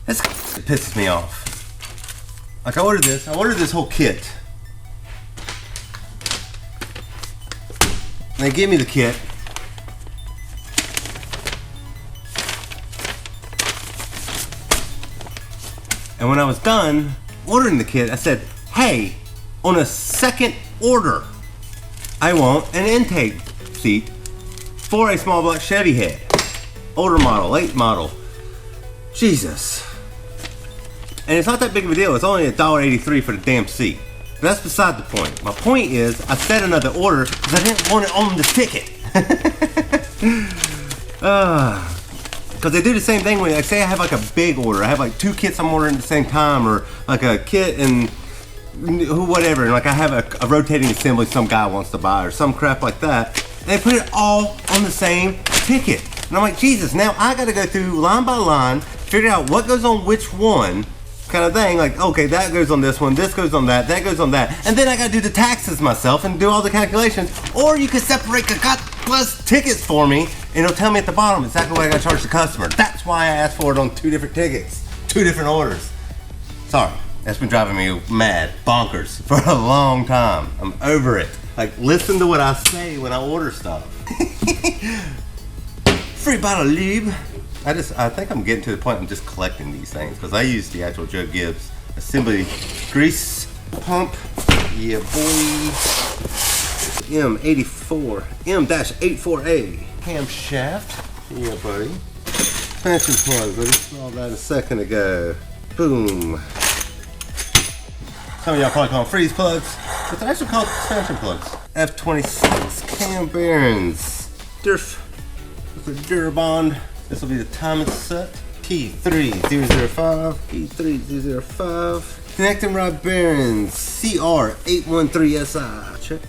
This pisses me off. Like I ordered this whole kit. And they gave me the kit. And when I was done ordering the kit, I said, hey, on a second order, I want an intake seat for a small block Chevy head. Older model, late model. Jesus. And it's not that big of a deal. It's only $1.83 for the damn seat. But that's beside the point. My point is, I set another order because I didn't want it on the ticket. Because they do the same thing when, like, say I have like a big order. I have like 2 kits I'm ordering at the same time, or like a kit and whatever. And like I have a rotating assembly some guy wants to buy or some crap like that. And they put it all on the same ticket. And I'm like, Jesus, now I got to go through line by line, figure out what goes on which one, kind of thing. Like, okay, that goes on this one, this goes on that, that goes on that. And then I got to do the taxes myself and do all the calculations. Or you could separate the plus tickets for me, and it'll tell me at the bottom exactly what I got to charge the customer. That's why I asked for it on 2 different tickets, 2 different orders. Sorry, that's been driving me mad, bonkers, for a long time. I'm over it. Like, listen to what I say when I order stuff. Free bottle of lube. I think I'm getting to the point I'm just collecting these things, because I use the actual Joe Gibbs assembly grease pump. Yeah, boy. M84, M-84A camshaft. Yeah, buddy. Expansion plug, buddy. Saw that a second ago. Boom. Some of y'all probably call them freeze plugs, but they're actually called expansion plugs. F26 cam bearings. Durf. With the Durabond. This will be the timing set. P3005. P3005. Connecting rod bearings. CR813SI. Check.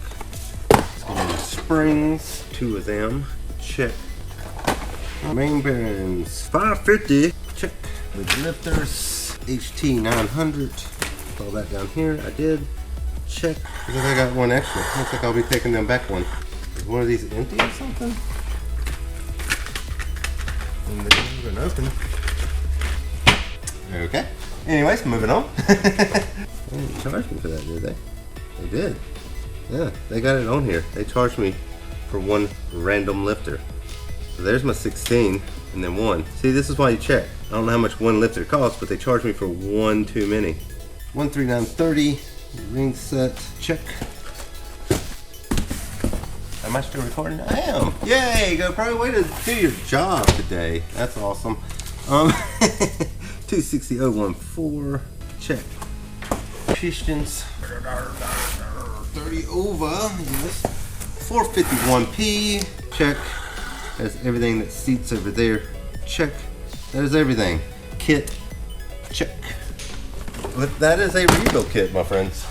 Springs, 2 of them. Check. Main bearings. 550. Check. With lifters. HT900. All that down here. I did. Check. I think I got one extra. Looks like I'll be taking them back one. Is one of these empty or something? And they haven't open. Okay. Anyways, moving on. They didn't charge me for that, did they? They did. Yeah, they got it on here. They charged me for 1 random lifter. So there's my 16 and then 1. See, this is why you check. I don't know how much 1 lifter costs, but they charged me for 1 too many. 13930 ring set. Check. Am I still recording? I am. Yay, GoPro, way to do your job today. That's awesome. 260.014. Check. Pistons. 30 over. Yes. 451p. Check. That's everything that seats over there. Check. There's everything. Kit. Check. That is a rebuild kit, my friends.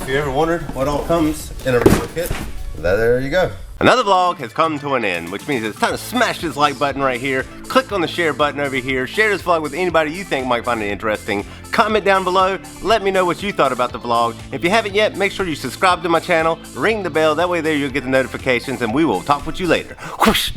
If you ever wondered what all comes in a rebuild kit, there you go. Another vlog has come to an end, which means it's time to smash this like button right here, click on the share button over here, share this vlog with anybody you think might find it interesting, comment down below, let me know what you thought about the vlog. If you haven't yet, make sure you subscribe to my channel, ring the bell, that way there you'll get the notifications, and we will talk with you later. Whoosh!